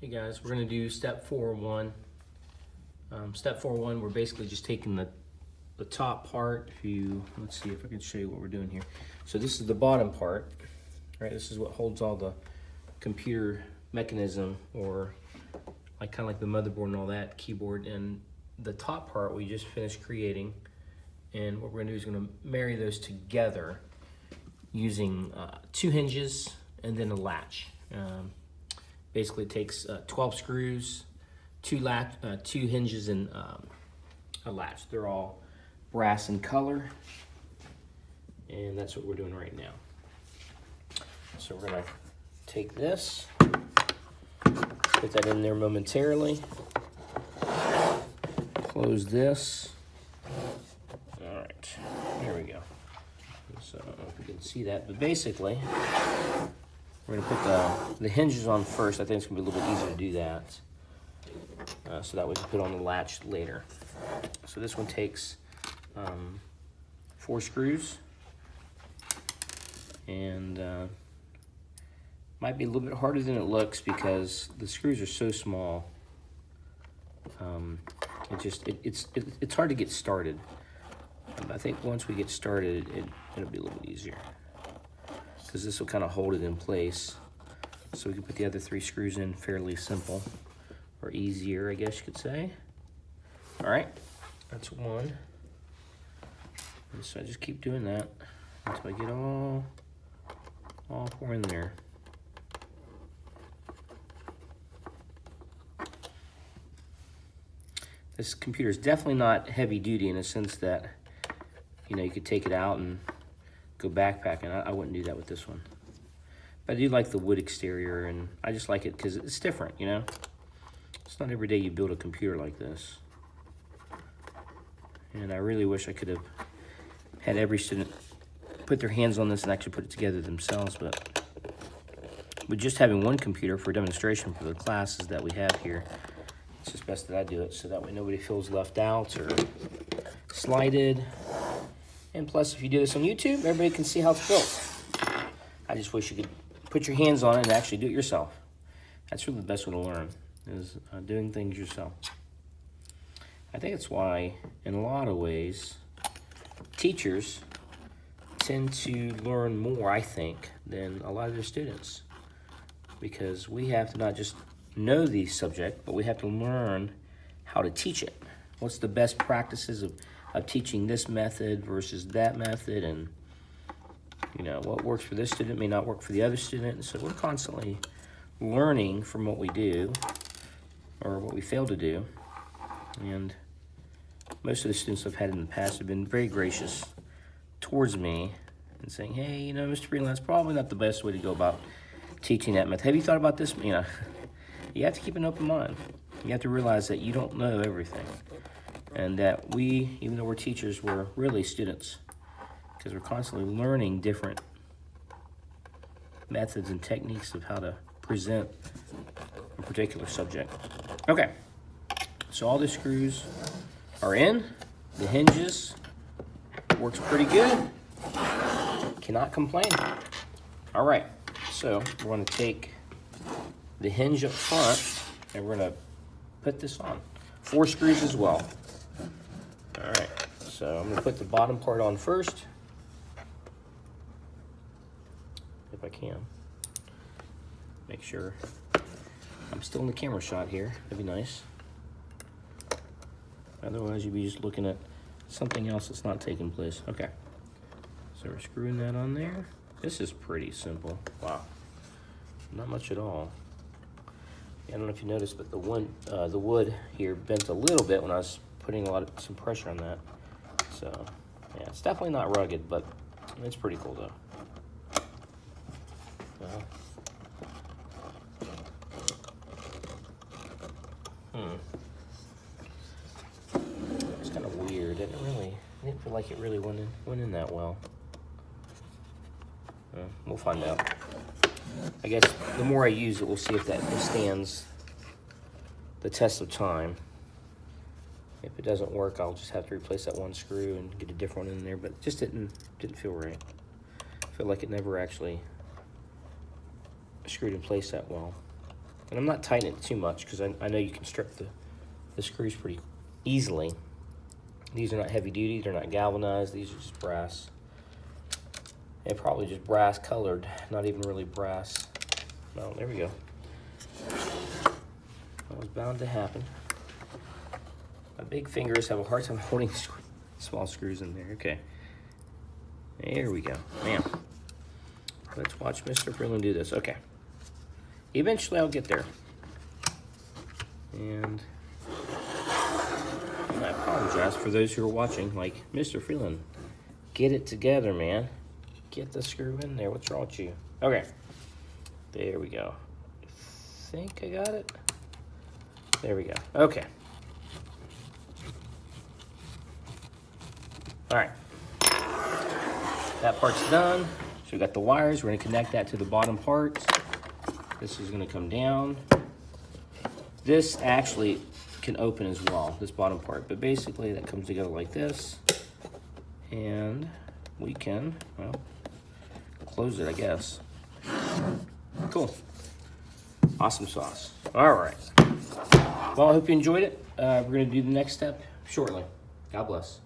Hey guys, we're going to do step 4.1. Step 4.1, we're basically just taking the top part. Let's see if I can show you what we're doing here. So this is the bottom part, right? This is what holds all the computer mechanism, or like kind of like the motherboard and all that, keyboard, and the top part we just finished creating. And what we're going to do is going to marry those together using 2 hinges and then a latch. Basically, it takes 12 screws, 2 hinges, and a latch. They're all brass in color, and that's what we're doing right now. So we're gonna take this, put that in there momentarily, close this. All right, there we go. So I don't know if you can see that, but basically, we're gonna put the hinges on first. I think it's gonna be a little bit easier to do that. So that we can put on the latch later. So this one takes 4 screws, and might be a little bit harder than it looks because the screws are so small. It's hard to get started. I think once we get started, it'll be a little bit easier, because this will kind of hold it in place. So we can put the other 3 screws in fairly simple, or easier, I guess you could say. All right, that's one. And so I just keep doing that until I get all 4 in there. This computer is definitely not heavy duty in the sense that, you know, you could take it out and go backpacking. I wouldn't do that with this one. But I do like the wood exterior, and I just like it because it's different, you know? It's not every day you build a computer like this. And I really wish I could have had every student put their hands on this and actually put it together themselves, but with just having one computer for demonstration for the classes that we have here, it's just best that I do it, so that way nobody feels left out or slighted. And plus, if you do this on YouTube, everybody can see how it's built. I just wish you could put your hands on it and actually do it yourself. That's really the best way to learn, is doing things yourself. I think it's why, in a lot of ways, teachers tend to learn more, I think, than a lot of their students. Because we have to not just know the subject, but we have to learn how to teach it. What's the best practices of teaching this method versus that method, and you know, what works for this student may not work for the other student. So we're constantly learning from what we do or what we fail to do. And most of the students I've had in the past have been very gracious towards me and saying, hey, you know, Mr. Freeland, that's probably not the best way to go about teaching that method. Have you thought about this? You know, you have to keep an open mind. You have to realize that you don't know everything, and that we, even though we're teachers, we're really students, because we're constantly learning different methods and techniques of how to present a particular subject. Okay, so all the screws are in, the hinges, works pretty good, cannot complain. All right, so we're gonna take the hinge up front and we're gonna put this on. 4 screws as well. All right, so I'm gonna put the bottom part on first, if I can. Make sure I'm still in the camera shot here. That'd be nice. Otherwise, you'd be just looking at something else that's not taking place. Okay, so we're screwing that on there. This is pretty simple. Wow, not much at all. I don't know if you noticed, but the wood here bent a little bit when I was putting some pressure on that. So yeah, it's definitely not rugged, but it's pretty cool though. It's kind of weird. I didn't feel like it really went in that well. We'll find out. I guess the more I use it, we'll see if that stands the test of time. If it doesn't work, I'll just have to replace that one screw and get a different one in there, but it just didn't feel right. I feel like it never actually screwed in place that well. And I'm not tightening it too much because I know you can strip the screws pretty easily. These are not heavy duty, they're not galvanized, these are just brass. And probably just brass colored, not even really brass. No, there we go. That was bound to happen. My big fingers have a hard time holding small screws in there. Okay. There we go. Man. Let's watch Mr. Freeland do this. Okay. Eventually I'll get there. And I apologize for those who are watching. Like, Mr. Freeland, get it together, man. Get the screw in there. What's wrong with you? Okay. There we go. I think I got it. There we go. Okay. All right. That part's done. So we got the wires. We're going to connect that to the bottom part. This is going to come down. This actually can open as well, this bottom part. But basically that comes together like this. And we can, well, close it, I guess. Cool. Awesome sauce. All right. Well, I hope you enjoyed it. We're going to do the next step shortly. God bless.